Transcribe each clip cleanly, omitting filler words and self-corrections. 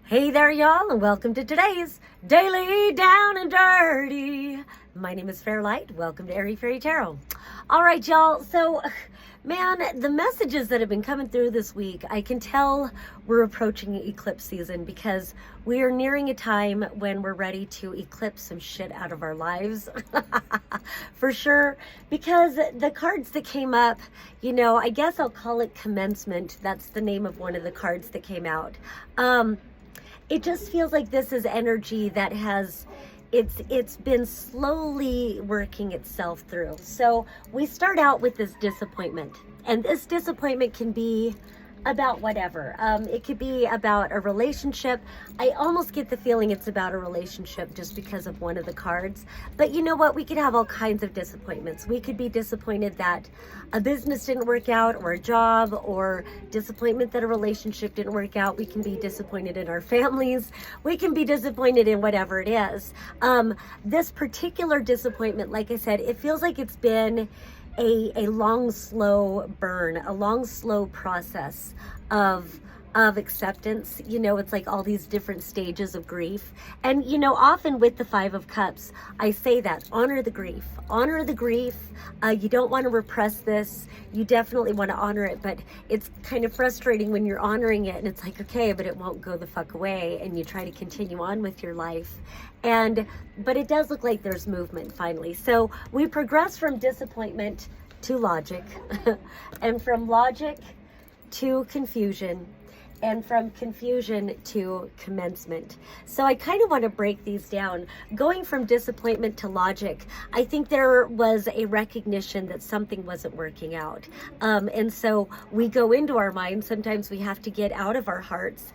Hey there, y'all, and welcome to today's Daily Down and Dirty. My name is Fairlight. Welcome to Airy Fairy Tarot. All right, y'all. So, man, the messages that have been coming through this week, I can tell we're approaching eclipse season because we are nearing a time when we're ready to eclipse some shit out of our lives. For sure. Because the cards that came up, I guess I'll call it Commencement. That's the name of one of the cards that came out. It just feels like this is energy that it's been slowly working itself through. So we start out with this disappointment, and this disappointment can be about whatever. It could be about a relationship. I almost get the feeling it's about a relationship just because of one of the cards. But you know what? We could have all kinds of disappointments. We could be disappointed that a business didn't work out, or a job, or disappointment that a relationship didn't work out. We can be disappointed in our families. We can be disappointed in whatever it is. This particular disappointment, like I said, it feels like it's been a long, slow burn, a long, slow process of acceptance. It's like all these different stages of grief. And, often with the Five of Cups, I say that, honor the grief. Honor the grief. You don't want to repress this. You definitely want to honor it, but it's kind of frustrating when you're honoring it and it's like, okay, but it won't go the fuck away, and you try to continue on with your life. But it does look like there's movement finally. So we progress from disappointment to logic, and from logic to confusion, and from confusion to commencement. So I kind of want to break these down. Going from disappointment to logic, I think there was a recognition that something wasn't working out. And so we go into our minds. Sometimes we have to get out of our hearts,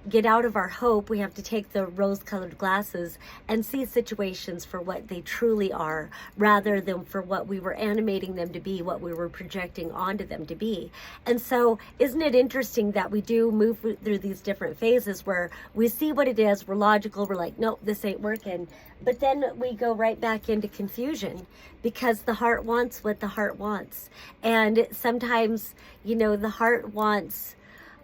get out of our hope. We have to take the rose-colored glasses and see situations for what they truly are, rather than for what we were animating them to be, what we were projecting onto them to be. And so isn't it interesting that we do move through these different phases where we see what it is, we're logical, we're like, nope, this ain't working. But then we go right back into confusion because the heart wants what the heart wants. And sometimes, the heart wants,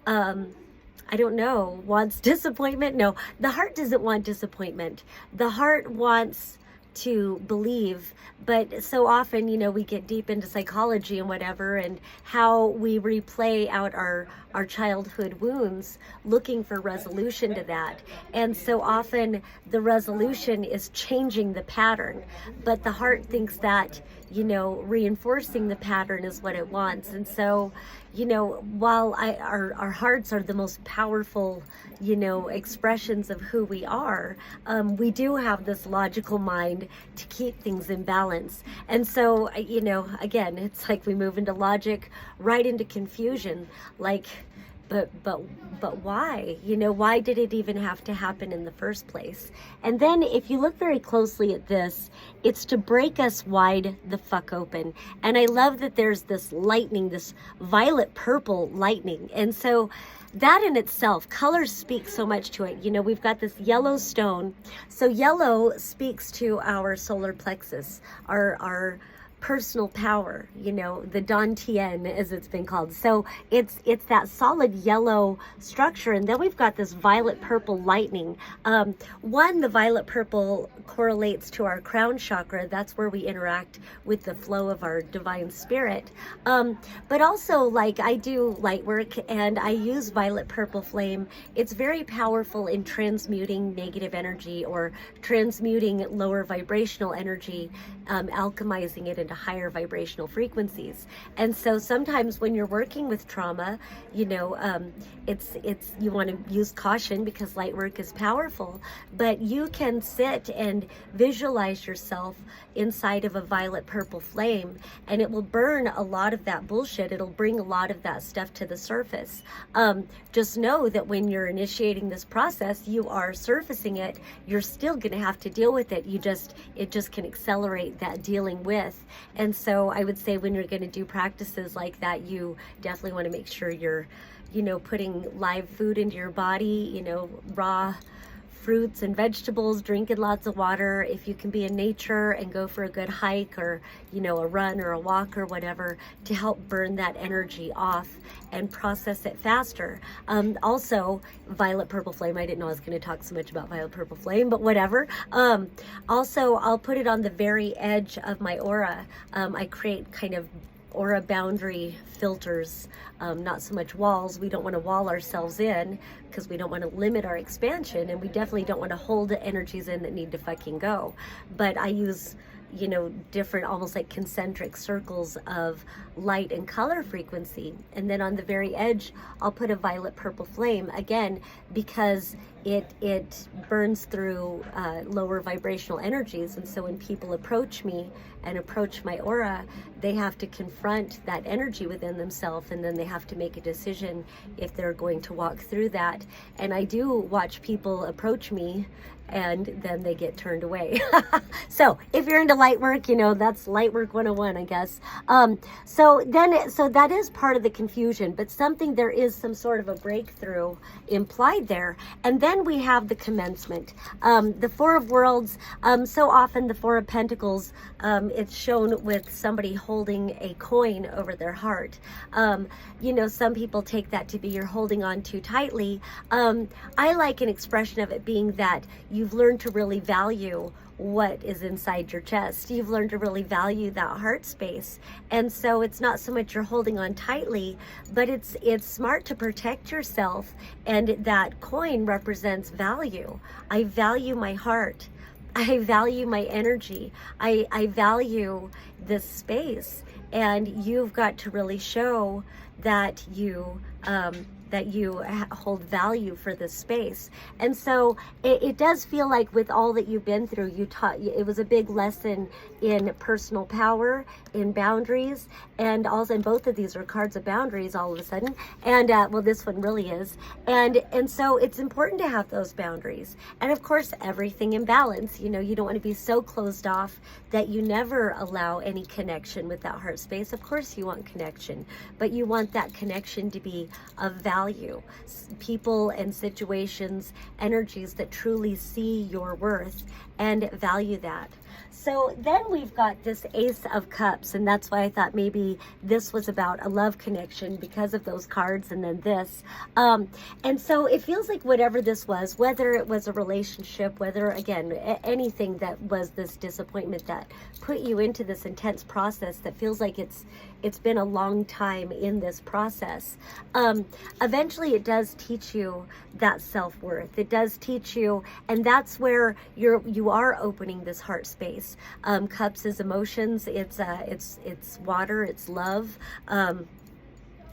wants disappointment. No, the heart doesn't want disappointment. The heart wants to believe, but so often, we get deep into psychology and whatever, and how we replay out our childhood wounds, looking for resolution to that. And so often the resolution is changing the pattern, but the heart thinks that, reinforcing the pattern is what it wants. And so, while our hearts are the most powerful, expressions of who we are, we do have this logical mind to keep things in balance. And so, again, it's like we move into logic, right into confusion, like, but why? Why did it even have to happen in the first place? And then if you look very closely at this, it's to break us wide the fuck open. And I love that there's this lightning, this violet purple lightning. And so that in itself, colors speak so much to it. We've got this yellow stone. So yellow speaks to our solar plexus, our personal power, the Dantian, as it's been called. So it's that solid yellow structure, and then we've got this violet purple lightning. The violet purple correlates to our crown chakra. That's where we interact with the flow of our divine spirit. But also, like, I do light work and I use violet purple flame. It's very powerful in transmuting negative energy or transmuting lower vibrational energy, alchemizing it into higher vibrational frequencies. And so sometimes when you're working with trauma, it's you want to use caution because light work is powerful, but you can sit and visualize yourself inside of a violet purple flame, and it will burn a lot of that bullshit. It'll bring a lot of that stuff to the surface. Just know that when you're initiating this process, you are surfacing it. You're still going to have to deal with it. It just can accelerate that dealing with. And so I would say when you're going to do practices like that, you definitely want to make sure you're, putting live food into your body, raw fruits and vegetables, drinking lots of water, if you can be in nature and go for a good hike or, you know, a run or a walk or whatever, to help burn that energy off and process it faster. Also, violet purple flame. I didn't know I was going to talk so much about violet purple flame, but whatever. Also, I'll put it on the very edge of my aura. I create kind of aura boundary filters, not so much walls. We don't want to wall ourselves in because we don't want to limit our expansion, and we definitely don't want to hold the energies in that need to fucking go. But I use, you know, different, almost like concentric circles of light and color frequency. And then on the very edge, I'll put a violet purple flame, again, because it burns through lower vibrational energies. And so when people approach me and approach my aura, they have to confront that energy within themselves, and then they have to make a decision if they're going to walk through that. And I do watch people approach me and then they get turned away. So if you're into light work, you know, that's light work 101, I guess. So that is part of the confusion, but there is some sort of a breakthrough implied there. And then we have the commencement. The Four of Worlds, so often the Four of Pentacles, it's shown with somebody holding a coin over their heart. You know, some people take that to be you're holding on too tightly. I like an expression of it being that you've learned to really value what is inside your chest. You've learned to really value that heart space. And so it's not so much you're holding on tightly, but it's smart to protect yourself. And that coin represents value. I value my heart. I value my energy. I value this space. And you've got to really show that you hold value for this space. And so it does feel like with all that you've been through, it was a big lesson in personal power, in boundaries, and also, and both of these are cards of boundaries all of a sudden. And well, this one really is. And so it's important to have those boundaries. And of course, everything in balance. You know, you don't want to be so closed off that you never allow any connection with that heart space. Of course you want connection, but you want that connection to be of value. People and situations, energies that truly see your worth and value that. So then we've got this Ace of Cups, and that's why I thought maybe this was about a love connection because of those cards, and then this. And so it feels like whatever this was, whether it was a relationship, whether, again, anything that was this disappointment that put you into this intense process that feels like it's been a long time in this process. Eventually it does teach you that self-worth. It does teach you, and that's where you are opening this heart space. Cups is emotions. It's water. It's love.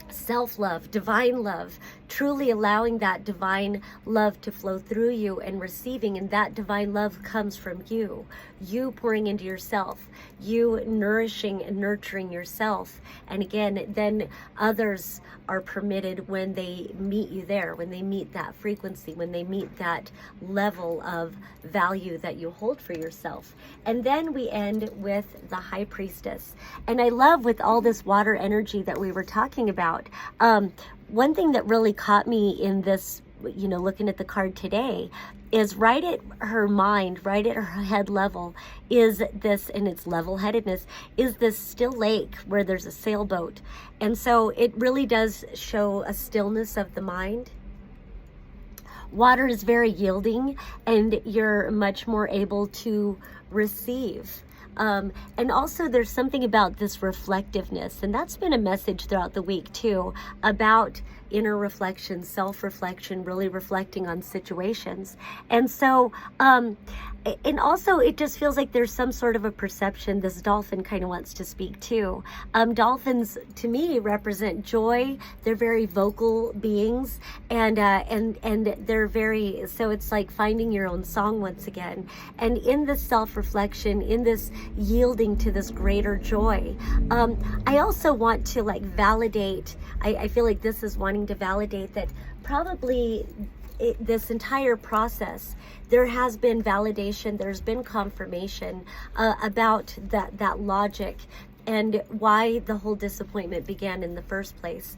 Self-love, divine love, truly allowing that divine love to flow through you and receiving, and that divine love comes from you pouring into yourself, you nourishing and nurturing yourself. And again, then others are permitted when they meet you there, when they meet that frequency, when they meet that level of value that you hold for yourself. And then we end with the High Priestess. And I love, with all this water energy that we were talking about, one thing that really caught me in this, you know, looking at the card today, is right at her mind, right at her head level, is this, and its level-headedness, is this still lake where there's a sailboat. And so it really does show a stillness of the mind. Water is very yielding, and you're much more able to receive. And also there's something about this reflectiveness, and that's been a message throughout the week too, about inner reflection, self-reflection, really reflecting on situations. And so, and also it just feels like there's some sort of a perception. This dolphin kind of wants to speak too. Dolphins to me represent joy. They're very vocal beings, and they're very, so it's like finding your own song once again. And in this self-reflection, in this yielding to this greater joy, I also want to like validate, I feel like this is wanting to validate that probably this entire process, there has been validation, there's been confirmation about that logic and why the whole disappointment began in the first place.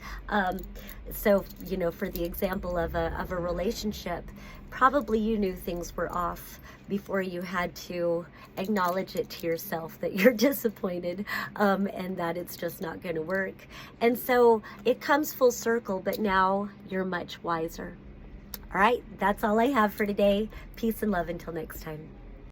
So, you know, for the example of a relationship, probably you knew things were off before you had to acknowledge it to yourself that you're disappointed, and that it's just not going to work. And so it comes full circle, but now you're much wiser. All right, that's all I have for today. Peace and love until next time.